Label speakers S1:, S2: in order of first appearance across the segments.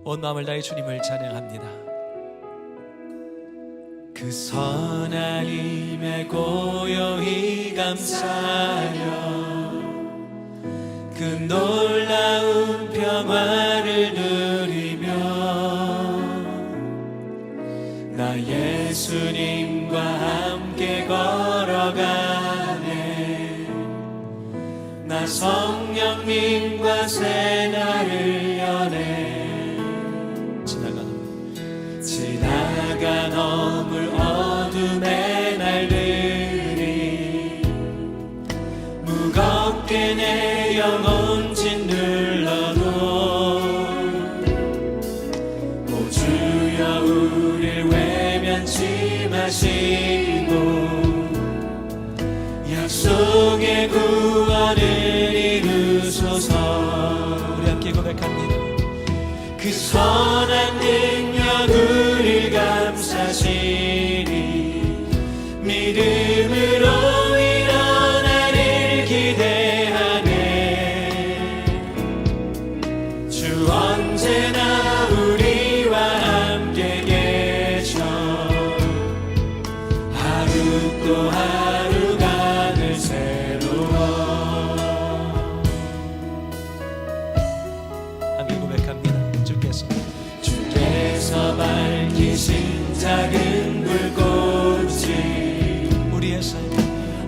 S1: 온 마음을 다해 주님을 찬양합니다. 그 선한 힘에 고요히 감사하여 그 놀라운 평화를 누리며 나 예수님과 함께 걸어가네. 나 성령님과 새 날을 여네. 지나가 넘을 어둠의 날들이 무겁게 내 영혼 짓눌러도 오 주여 우릴 외면치 마시고 약속의 구원을 이루소서. 우리 함께 고백합니다. 그 선한 능력 우릴 감사시니 믿음으로 일어나를 기대하네. 주 언제나 우리와 함께 계셔. 하루 또 하루가 늘 새로워. 함께 고백합니다. 주께서 밝히신 작은 불꽃이 우리의 삶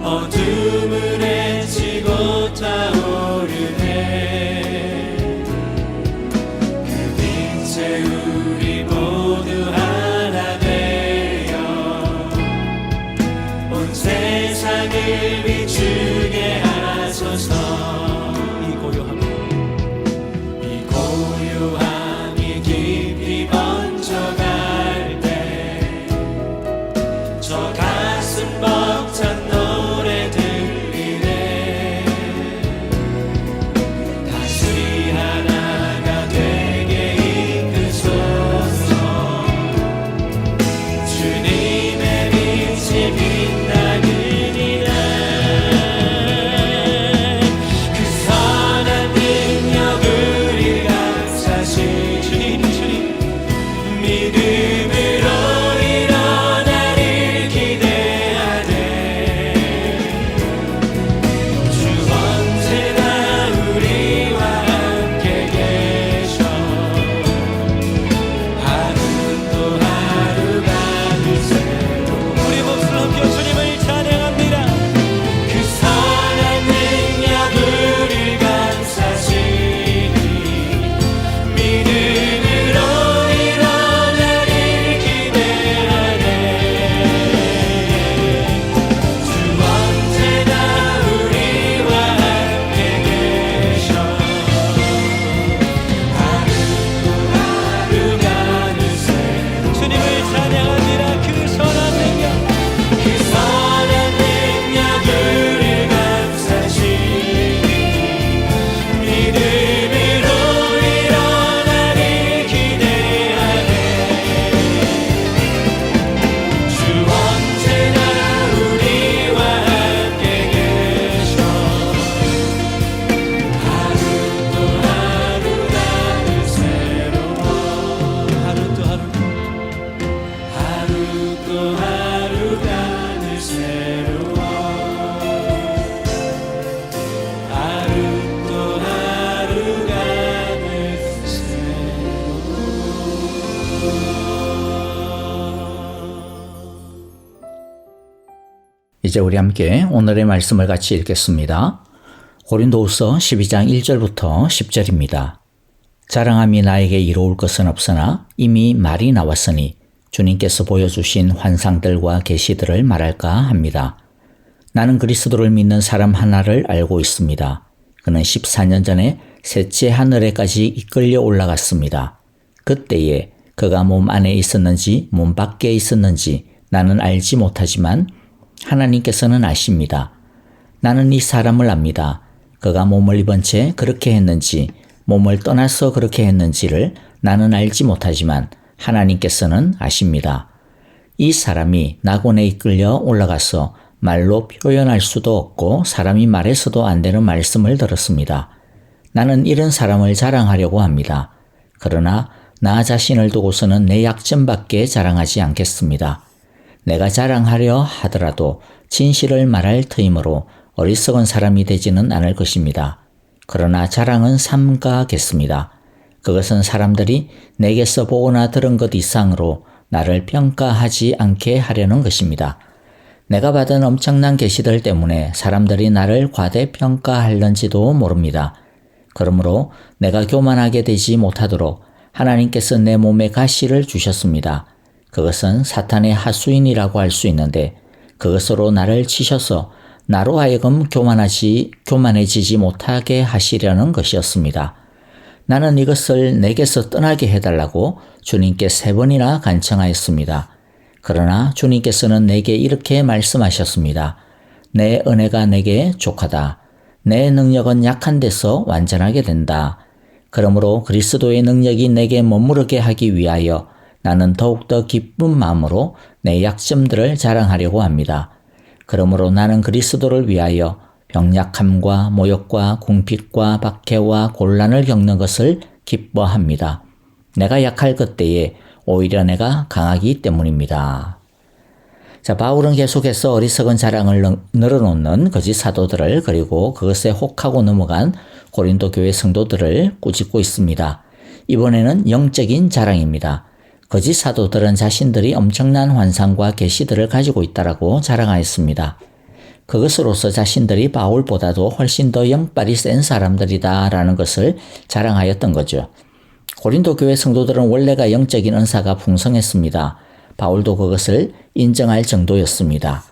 S1: 어둠을 헤치고 타오르네. 그 빛에 우리 모두 하나 되어 온 세상을 비추게 하소서. 이 고요함이 깊이 번져갈 때 저 가슴 벅찬 노래 들리네. 다시 하나가 되게 이끄소서. 주님의 빛이 빛나느니라. 그 선한 능력을 믿음으로 일어나를 기대하네. 주 언제나 우리와 함께 계셔. 하루 또 하루가 늘 새로워. 우리 목소리 함께 주님을 찬양합니다. 그 선한 능력 우릴 감사시니 믿음으로
S2: 이제 우리 함께 오늘의 말씀을 같이 읽겠습니다. 고린도후서 12장 1절부터 10절입니다. 자랑함이 나에게 이로울 것은 없으나 이미 말이 나왔으니 주님께서 보여주신 환상들과 계시들을 말할까 합니다. 나는 그리스도를 믿는 사람 하나를 알고 있습니다. 그는 14년 전에 셋째 하늘에까지 이끌려 올라갔습니다. 그때에 그가 몸 안에 있었는지 몸 밖에 있었는지 나는 알지 못하지만 하나님께서는 아십니다. 나는 이 사람을 압니다. 그가 몸을 입은 채 그렇게 했는지 몸을 떠나서 그렇게 했는지를 나는 알지 못하지만 하나님께서는 아십니다. 이 사람이 낙원에 이끌려 올라가서 말로 표현할 수도 없고 사람이 말해서도 안 되는 말씀을 들었습니다. 나는 이런 사람을 자랑하려고 합니다. 그러나 나 자신을 두고서는 내 약점밖에 자랑하지 않겠습니다. 내가 자랑하려 하더라도 진실을 말할 터이므로 어리석은 사람이 되지는 않을 것입니다. 그러나 자랑은 삼가겠습니다. 그것은 사람들이 내게서 보거나 들은 것 이상으로 나를 평가하지 않게 하려는 것입니다. 내가 받은 엄청난 계시들 때문에 사람들이 나를 과대평가할런지도 모릅니다. 그러므로 내가 교만하게 되지 못하도록 하나님께서 내 몸에 가시를 주셨습니다. 그것은 사탄의 하수인이라고 할 수 있는데 그것으로 나를 치셔서 나로 하여금 교만해지지 못하게 하시려는 것이었습니다. 나는 이것을 내게서 떠나게 해달라고 주님께 3번이나 간청하였습니다. 그러나 주님께서는 내게 이렇게 말씀하셨습니다. 내 은혜가 내게 족하다. 내 능력은 약한 데서 완전하게 된다. 그러므로 그리스도의 능력이 내게 머무르게 하기 위하여 나는 더욱더 기쁜 마음으로 내 약점들을 자랑하려고 합니다. 그러므로 나는 그리스도를 위하여 병약함과 모욕과 궁핍과 박해와 곤란을 겪는 것을 기뻐합니다. 내가 약할 그때에 오히려 내가 강하기 때문입니다. 자, 바울은 계속해서 어리석은 자랑을 늘어놓는 거짓 사도들을 그리고 그것에 혹하고 넘어간 고린도 교회 성도들을 꾸짖고 있습니다. 이번에는 영적인 자랑입니다. 거짓 사도들은 자신들이 엄청난 환상과 계시들을 가지고 있다라고 자랑하였습니다. 그것으로서 자신들이 바울보다도 훨씬 더 영빨이 센 사람들이다라는 것을 자랑하였던 거죠. 고린도 교회 성도들은 원래가 영적인 은사가 풍성했습니다. 바울도 그것을 인정할 정도였습니다.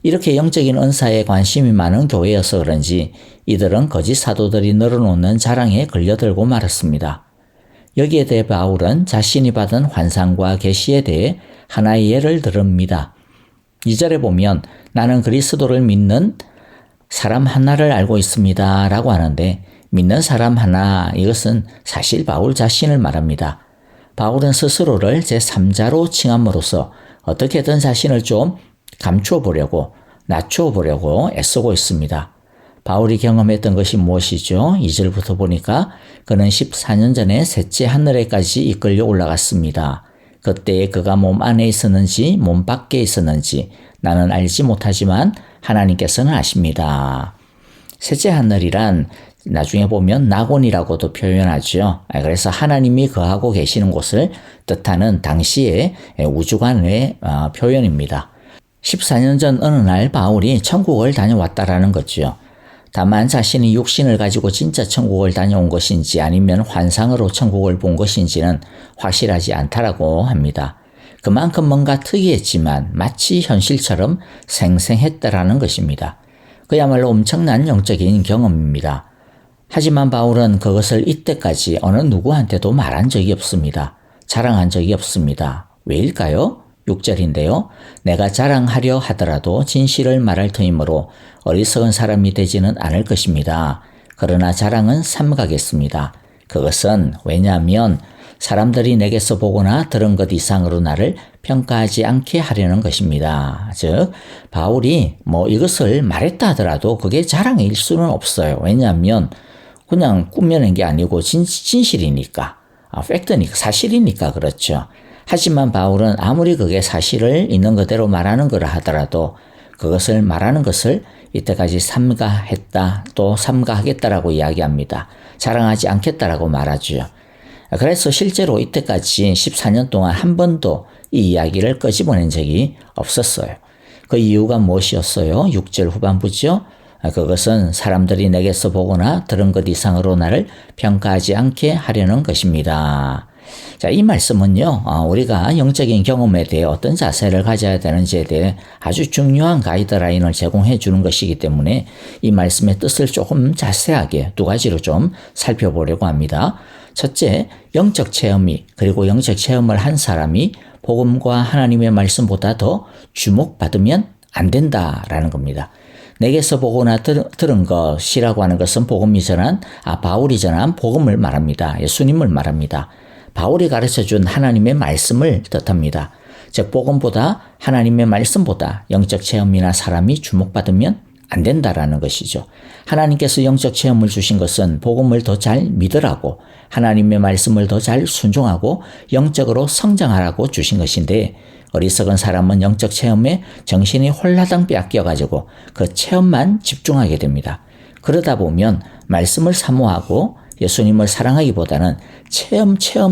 S2: 이렇게 영적인 은사에 관심이 많은 교회여서 그런지 이들은 거짓 사도들이 늘어놓는 자랑에 걸려들고 말았습니다. 여기에 대해 바울은 자신이 받은 환상과 계시에 대해 하나의 예를 들읍니다. 2절에 보면 나는 그리스도를 믿는 사람 하나를 알고 있습니다 라고 하는데 믿는 사람 하나, 이것은 사실 바울 자신을 말합니다. 바울은 스스로를 제3자로 칭함으로써 어떻게든 자신을 좀 감추어 보려고, 낮추어 보려고 애쓰고 있습니다. 바울이 경험했던 것이 무엇이죠? 2절부터 보니까 그는 14년 전에 셋째 하늘에까지 이끌려 올라갔습니다. 그때에 그가 몸 안에 있었는지 몸 밖에 있었는지 나는 알지 못하지만 하나님께서는 아십니다. 셋째 하늘이란 나중에 보면 낙원이라고도 표현하죠. 그래서 하나님이 거하고 계시는 곳을 뜻하는 당시의 우주관의 표현입니다. 14년 전 어느 날 바울이 천국을 다녀왔다라는 거죠. 다만 자신이 육신을 가지고 진짜 천국을 다녀온 것인지 아니면 환상으로 천국을 본 것인지는 확실하지 않다라고 합니다. 그만큼 뭔가 특이했지만 마치 현실처럼 생생했다라는 것입니다. 그야말로 엄청난 영적인 경험입니다. 하지만 바울은 그것을 이때까지 어느 누구한테도 말한 적이 없습니다. 자랑한 적이 없습니다. 왜일까요? 6절인데요. 내가 자랑하려 하더라도 진실을 말할 터이므로 어리석은 사람이 되지는 않을 것입니다. 그러나 자랑은 삼가겠습니다. 그것은 왜냐하면 사람들이 내게서 보거나 들은 것 이상으로 나를 평가하지 않게 하려는 것입니다. 즉 바울이 이것을 말했다 하더라도 그게 자랑일 수는 없어요. 왜냐하면 그냥 꾸며낸 게 아니고 진실이니까, 팩트니까, 사실이니까 그렇죠. 하지만 바울은 아무리 그게 사실을 있는 그대로 말하는 거라 하더라도 그것을 말하는 것을 이때까지 삼가했다, 또 삼가하겠다라고 이야기합니다. 자랑하지 않겠다라고 말하죠. 그래서 실제로 이때까지 14년 동안 한 번도 이 이야기를 끄집어낸 적이 없었어요. 그 이유가 무엇이었어요? 6절 후반부죠. 그것은 사람들이 내게서 보거나 들은 것 이상으로 나를 평가하지 않게 하려는 것입니다. 자, 이 말씀은요, 우리가 영적인 경험에 대해 어떤 자세를 가져야 되는지에 대해 아주 중요한 가이드라인을 제공해 주는 것이기 때문에 이 말씀의 뜻을 조금 자세하게 두 가지로 좀 살펴보려고 합니다. 첫째, 영적 체험이, 그리고 영적 체험을 한 사람이 복음과 하나님의 말씀보다 더 주목받으면 안 된다라는 겁니다. 내게서 보거나 들은 것이라고 하는 것은 복음이 전한, 바울이 전한 복음을 말합니다. 예수님을 말합니다. 바울이 가르쳐준 하나님의 말씀을 뜻합니다. 즉 복음보다 하나님의 말씀보다 영적 체험이나 사람이 주목받으면 안 된다라는 것이죠. 하나님께서 영적 체험을 주신 것은 복음을 더 잘 믿으라고, 하나님의 말씀을 더 잘 순종하고 영적으로 성장하라고 주신 것인데, 어리석은 사람은 영적 체험에 정신이 홀라당 빼앗겨가지고 그 체험만 집중하게 됩니다. 그러다 보면 말씀을 사모하고 예수님을 사랑하기보다는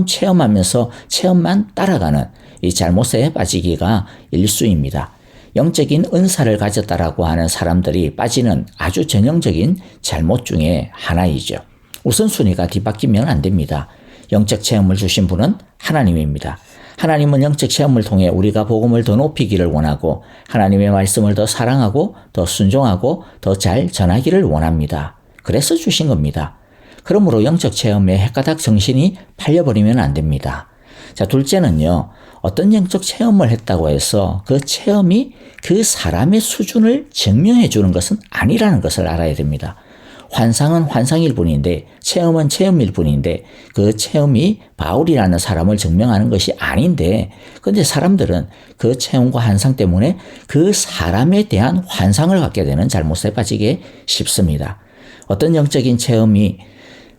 S2: 체험하면서 체험만 따라가는 이 잘못에 빠지기가 일쑤입니다. 영적인 은사를 가졌다라고 하는 사람들이 빠지는 아주 전형적인 잘못 중에 하나이죠. 우선순위가 뒤바뀌면 안 됩니다. 영적 체험을 주신 분은 하나님입니다. 하나님은 영적 체험을 통해 우리가 복음을 더 높이기를 원하고 하나님의 말씀을 더 사랑하고 더 순종하고 더 잘 전하기를 원합니다. 그래서 주신 겁니다. 그러므로 영적 체험에 헷가닥 정신이 팔려버리면 안 됩니다. 자, 둘째는요. 어떤 영적 체험을 했다고 해서 그 체험이 그 사람의 수준을 증명해 주는 것은 아니라는 것을 알아야 됩니다. 환상은 환상일 뿐인데 체험은 체험일 뿐인데 그 체험이 바울이라는 사람을 증명하는 것이 아닌데, 근데 사람들은 그 체험과 환상 때문에 그 사람에 대한 환상을 갖게 되는 잘못에 빠지게 쉽습니다. 어떤 영적인 체험이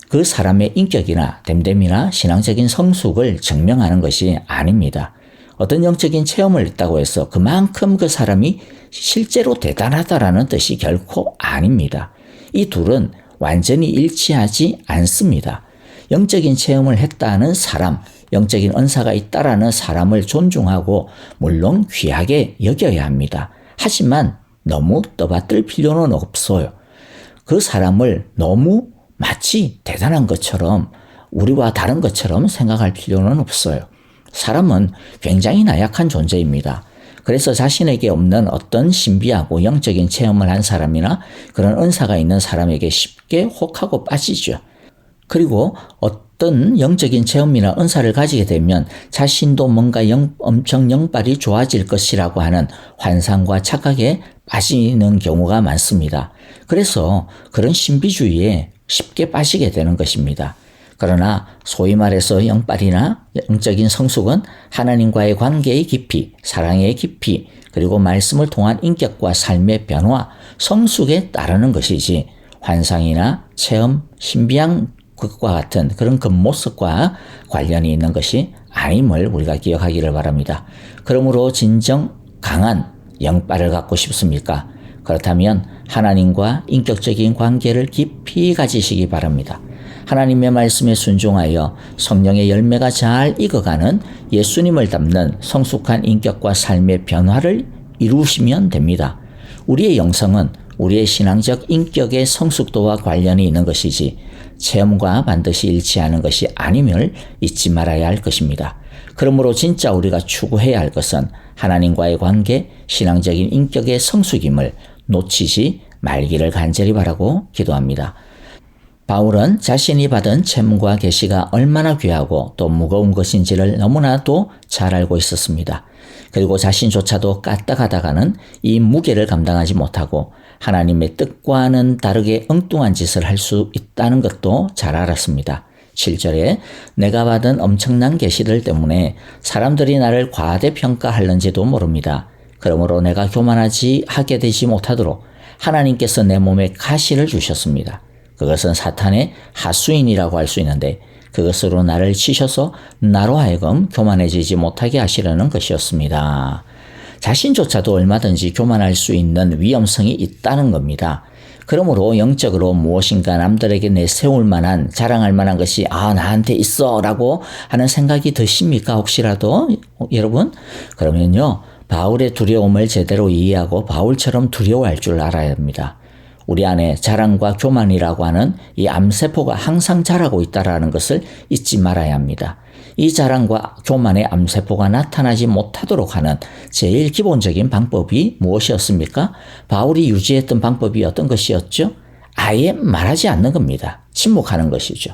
S2: 그 사람의 인격이나 됨됨이나 신앙적인 성숙을 증명하는 것이 아닙니다. 어떤 영적인 체험을 했다고 해서 그만큼 그 사람이 실제로 대단하다라는 뜻이 결코 아닙니다. 이 둘은 완전히 일치하지 않습니다. 영적인 체험을 했다는 사람, 영적인 은사가 있다라는 사람을 존중하고 물론 귀하게 여겨야 합니다. 하지만 너무 떠받들 필요는 없어요. 그 사람을 너무 마치 대단한 것처럼 우리와 다른 것처럼 생각할 필요는 없어요. 사람은 굉장히 나약한 존재입니다. 그래서 자신에게 없는 어떤 신비하고 영적인 체험을 한 사람이나 그런 은사가 있는 사람에게 쉽게 혹하고 빠지죠. 그리고 어떤 영적인 체험이나 은사를 가지게 되면 자신도 뭔가 엄청 영빨이 좋아질 것이라고 하는 환상과 착각에 빠지는 경우가 많습니다. 그래서 그런 신비주의에 쉽게 빠지게 되는 것입니다. 그러나 소위 말해서 영빨이나 영적인 성숙은 하나님과의 관계의 깊이, 사랑의 깊이, 그리고 말씀을 통한 인격과 삶의 변화, 성숙에 따르는 것이지 환상이나 체험, 신비한 것과 같은 그런 겉모습과 관련이 있는 것이 아님을 우리가 기억하기를 바랍니다. 그러므로 진정 강한 영빨을 갖고 싶습니까? 그렇다면 하나님과 인격적인 관계를 깊이 가지시기 바랍니다. 하나님의 말씀에 순종하여 성령의 열매가 잘 익어가는 예수님을 닮는 성숙한 인격과 삶의 변화를 이루시면 됩니다. 우리의 영성은 우리의 신앙적 인격의 성숙도와 관련이 있는 것이지 체험과 반드시 일치하는 것이 아님을 잊지 말아야 할 것입니다. 그러므로 진짜 우리가 추구해야 할 것은 하나님과의 관계, 신앙적인 인격의 성숙임을 놓치지 말기를 간절히 바라고 기도합니다. 바울은 자신이 받은 체험과 계시가 얼마나 귀하고 또 무거운 것인지를 너무나도 잘 알고 있었습니다. 그리고 자신조차도 까딱하다가는 이 무게를 감당하지 못하고 하나님의 뜻과는 다르게 엉뚱한 짓을 할 수 있다는 것도 잘 알았습니다. 7절에 내가 받은 엄청난 계시들 때문에 사람들이 나를 과대평가할는지도 모릅니다. 그러므로 내가 교만하지 하게 되지 못하도록 하나님께서 내 몸에 가시를 주셨습니다. 그것은 사탄의 하수인이라고 할 수 있는데 그것으로 나를 치셔서 나로 하여금 교만해지지 못하게 하시려는 것이었습니다. 자신조차도 얼마든지 교만할 수 있는 위험성이 있다는 겁니다. 그러므로 영적으로 무엇인가 남들에게 내세울 만한, 자랑할 만한 것이 나한테 있어 라고 하는 생각이 드십니까? 혹시라도 여러분? 그러면요, 바울의 두려움을 제대로 이해하고 바울처럼 두려워할 줄 알아야 합니다. 우리 안에 자랑과 교만이라고 하는 이 암세포가 항상 자라고 있다는 것을 잊지 말아야 합니다. 이 자랑과 교만의 암세포가 나타나지 못하도록 하는 제일 기본적인 방법이 무엇이었습니까? 바울이 유지했던 방법이 어떤 것이었죠? 아예 말하지 않는 겁니다. 침묵하는 것이죠.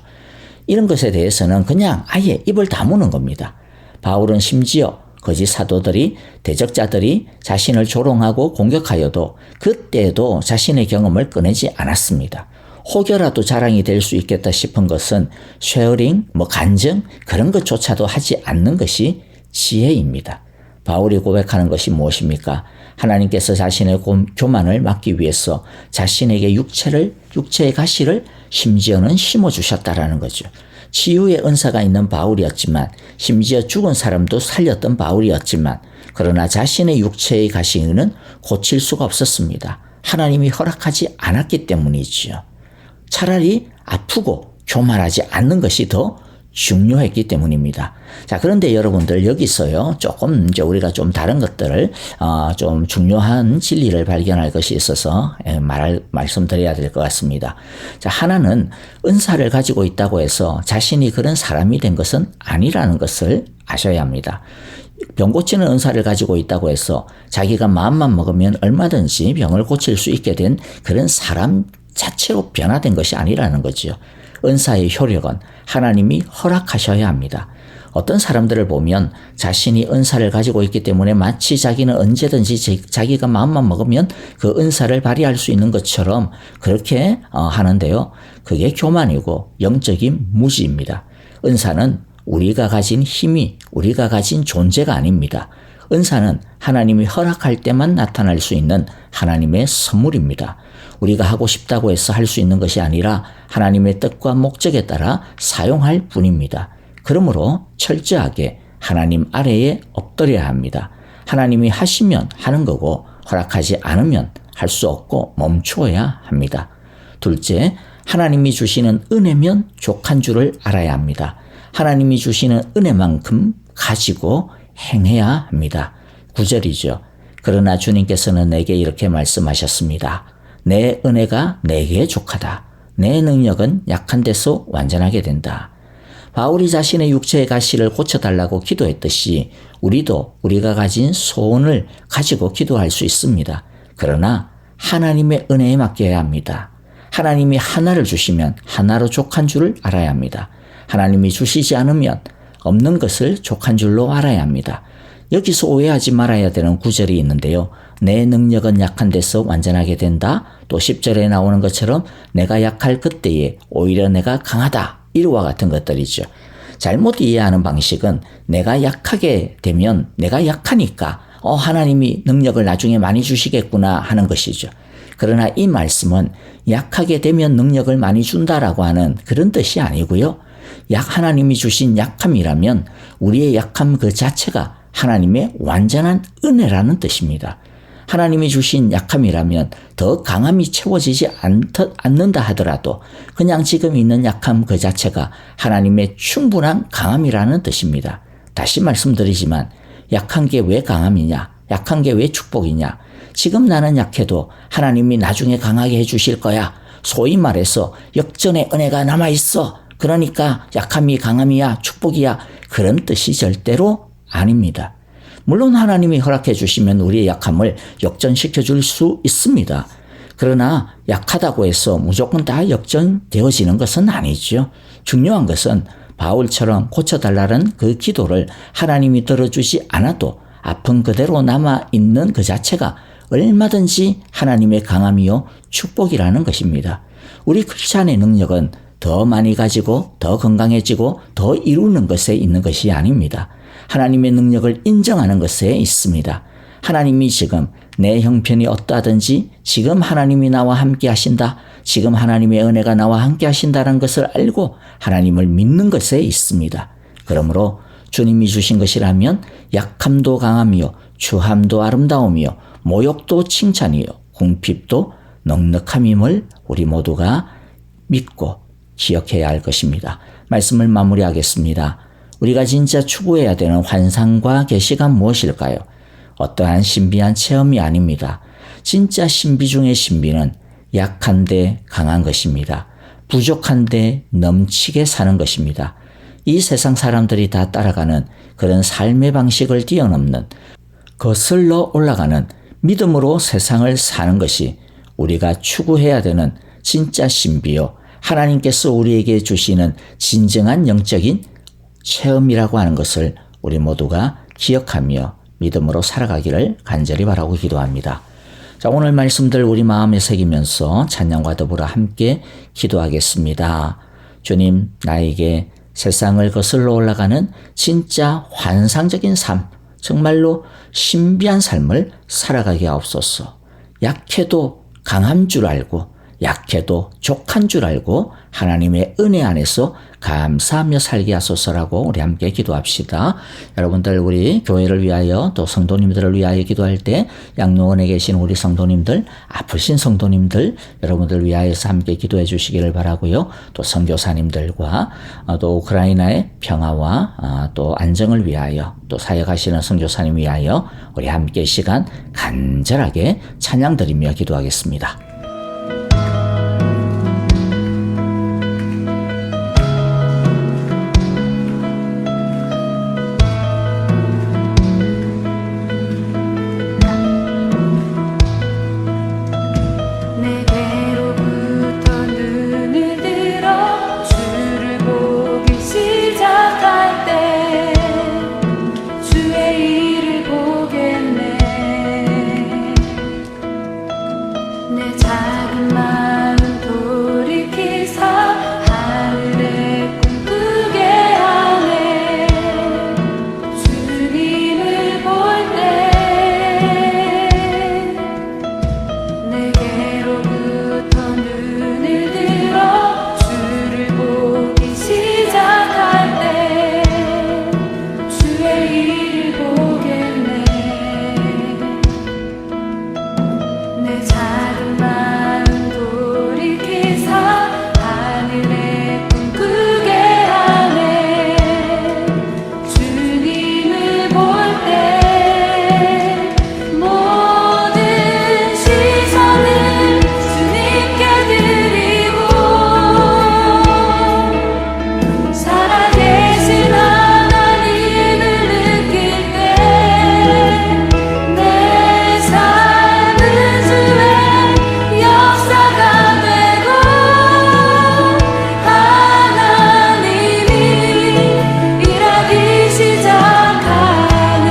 S2: 이런 것에 대해서는 그냥 아예 입을 다무는 겁니다. 바울은 심지어 거짓 사도들이, 대적자들이 자신을 조롱하고 공격하여도 그때도 자신의 경험을 꺼내지 않았습니다. 혹여라도 자랑이 될 수 있겠다 싶은 것은 쉐어링, 간증 그런 것조차도 하지 않는 것이 지혜입니다. 바울이 고백하는 것이 무엇입니까? 하나님께서 자신의 교만을 막기 위해서 자신에게 육체의 가시를 심지어는 심어주셨다라는 거죠. 치유의 은사가 있는 바울이었지만, 심지어 죽은 사람도 살렸던 바울이었지만, 그러나 자신의 육체의 가시는 고칠 수가 없었습니다. 하나님이 허락하지 않았기 때문이지요. 차라리 아프고 교만하지 않는 것이 더 중요했기 때문입니다. 자, 그런데 여러분들 여기서요, 조금 이제 우리가 좀 다른 것들을, 좀 중요한 진리를 발견할 것이 있어서 말씀드려야 될 것 같습니다. 자, 하나는 은사를 가지고 있다고 해서 자신이 그런 사람이 된 것은 아니라는 것을 아셔야 합니다. 병 고치는 은사를 가지고 있다고 해서 자기가 마음만 먹으면 얼마든지 병을 고칠 수 있게 된 그런 사람 자체로 변화된 것이 아니라는 거죠. 은사의 효력은 하나님이 허락하셔야 합니다. 어떤 사람들을 보면 자신이 은사를 가지고 있기 때문에 마치 자기는 언제든지 자기가 마음만 먹으면 그 은사를 발휘할 수 있는 것처럼 그렇게 하는데요. 그게 교만이고 영적인 무지입니다. 은사는 우리가 가진 힘이, 우리가 가진 존재가 아닙니다. 은사는 하나님이 허락할 때만 나타날 수 있는 하나님의 선물입니다. 우리가 하고 싶다고 해서 할 수 있는 것이 아니라 하나님의 뜻과 목적에 따라 사용할 뿐입니다. 그러므로 철저하게 하나님 아래에 엎드려야 합니다. 하나님이 하시면 하는 거고 허락하지 않으면 할 수 없고 멈추어야 합니다. 둘째, 하나님이 주시는 은혜면 족한 줄을 알아야 합니다. 하나님이 주시는 은혜만큼 가지고 행해야 합니다. 9절이죠. 그러나 주님께서는 내게 이렇게 말씀하셨습니다. 내 은혜가 내게 족하다. 내 능력은 약한 데서 완전하게 된다. 바울이 자신의 육체의 가시를 고쳐달라고 기도했듯이 우리도 우리가 가진 소원을 가지고 기도할 수 있습니다. 그러나 하나님의 은혜에 맡겨야 합니다. 하나님이 하나를 주시면 하나로 족한 줄을 알아야 합니다. 하나님이 주시지 않으면 없는 것을 족한 줄로 알아야 합니다. 여기서 오해하지 말아야 되는 구절이 있는데요. 내 능력은 약한 데서 완전하게 된다. 또 10절에 나오는 것처럼 내가 약할 그때에 오히려 내가 강하다. 이와 같은 것들이죠. 잘못 이해하는 방식은 내가 약하게 되면 내가 약하니까 하나님이 능력을 나중에 많이 주시겠구나 하는 것이죠. 그러나 이 말씀은 약하게 되면 능력을 많이 준다라고 하는 그런 뜻이 아니고요. 하나님이 주신 약함이라면 우리의 약함 그 자체가 하나님의 완전한 은혜라는 뜻입니다. 하나님이 주신 약함이라면 더 강함이 채워지지 않는다 하더라도 그냥 지금 있는 약함 그 자체가 하나님의 충분한 강함이라는 뜻입니다. 다시 말씀드리지만 약한 게 왜 강함이냐? 약한 게 왜 축복이냐? 지금 나는 약해도 하나님이 나중에 강하게 해주실 거야. 소위 말해서 역전의 은혜가 남아있어. 그러니까 약함이 강함이야, 축복이야. 그런 뜻이 절대로 아닙니다. 물론 하나님이 허락해 주시면 우리의 약함을 역전시켜 줄 수 있습니다. 그러나 약하다고 해서 무조건 다 역전되어지는 것은 아니죠. 중요한 것은 바울처럼 고쳐달라는 그 기도를 하나님이 들어주지 않아도 아픈 그대로 남아있는 그 자체가 얼마든지 하나님의 강함이요 축복이라는 것입니다. 우리 크리스찬의 능력은 더 많이 가지고 더 건강해지고 더 이루는 것에 있는 것이 아닙니다. 하나님의 능력을 인정하는 것에 있습니다. 하나님이 지금 내 형편이 어떠하든지 지금 하나님이 나와 함께 하신다. 지금 하나님의 은혜가 나와 함께 하신다는 것을 알고 하나님을 믿는 것에 있습니다. 그러므로 주님이 주신 것이라면 약함도 강함이요 추함도 아름다움이요 모욕도 칭찬이요 궁핍도 넉넉함임을 우리 모두가 믿고 기억해야 할 것입니다. 말씀을 마무리하겠습니다. 우리가 진짜 추구해야 되는 환상과 계시가 무엇일까요? 어떠한 신비한 체험이 아닙니다. 진짜 신비 중의 신비는 약한데 강한 것입니다. 부족한데 넘치게 사는 것입니다. 이 세상 사람들이 다 따라가는 그런 삶의 방식을 뛰어넘는 거슬러 올라가는 믿음으로 세상을 사는 것이 우리가 추구해야 되는 진짜 신비요. 하나님께서 우리에게 주시는 진정한 영적인 체험이라고 하는 것을 우리 모두가 기억하며 믿음으로 살아가기를 간절히 바라고 기도합니다. 자, 오늘 말씀들 우리 마음에 새기면서 찬양과 더불어 함께 기도하겠습니다. 주님, 나에게 세상을 거슬러 올라가는 진짜 환상적인 삶, 정말로 신비한 삶을 살아가게 하옵소서. 약해도 강한 줄 알고 약해도 족한 줄 알고 하나님의 은혜 안에서 감사하며 살게 하소서라고 우리 함께 기도합시다. 여러분들 우리 교회를 위하여 또 성도님들을 위하여 기도할 때 양로원에 계신 우리 성도님들, 아프신 성도님들 여러분들 위하여서 함께 기도해 주시기를 바라고요. 또 선교사님들과 또 우크라이나의 평화와 또 안정을 위하여 또 사역하시는 선교사님 위하여 우리 함께 이 시간 간절하게 찬양드리며 기도하겠습니다.
S3: 내게로부터 눈을 들어 주를 보기 시작할 때 주의 일을 보겠네. 내 작은 마음 돌이키사 하늘에 꿈꾸게 하네. 주님을 볼 때 내게로부터 눈을 들어 주를 보기 시작할 때 주의 일을 보겠네. 내 작은 마음 돌이키사 하늘에 꿈꾸게 하네. 주님을 볼 때 모든 시선을 주님께 드리고 살아계신 하나님을 느낄 때 내 삶은 주의 역사가 되고 하나님이 일하기 시작하네.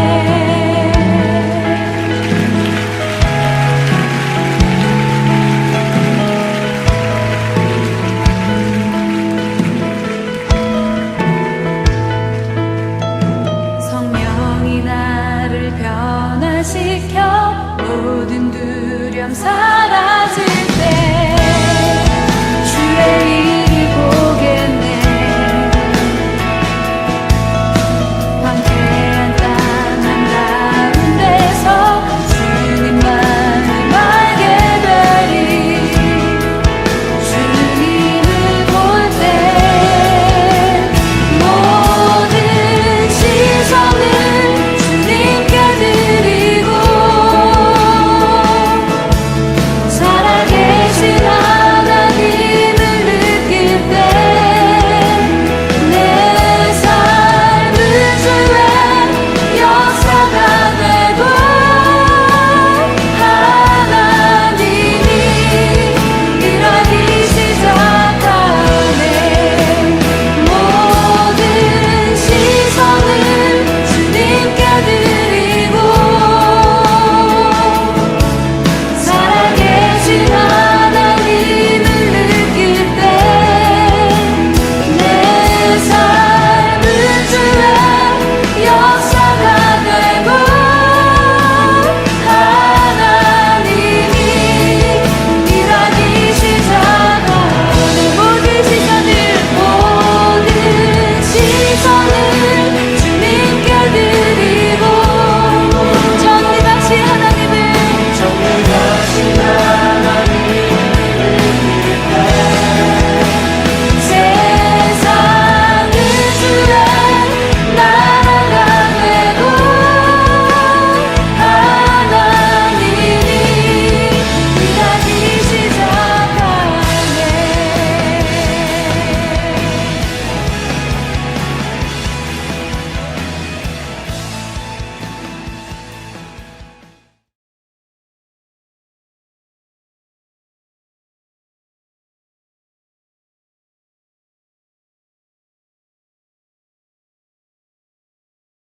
S3: 성령이 나를 변화시켜 모든 두려움 사라질 때 주의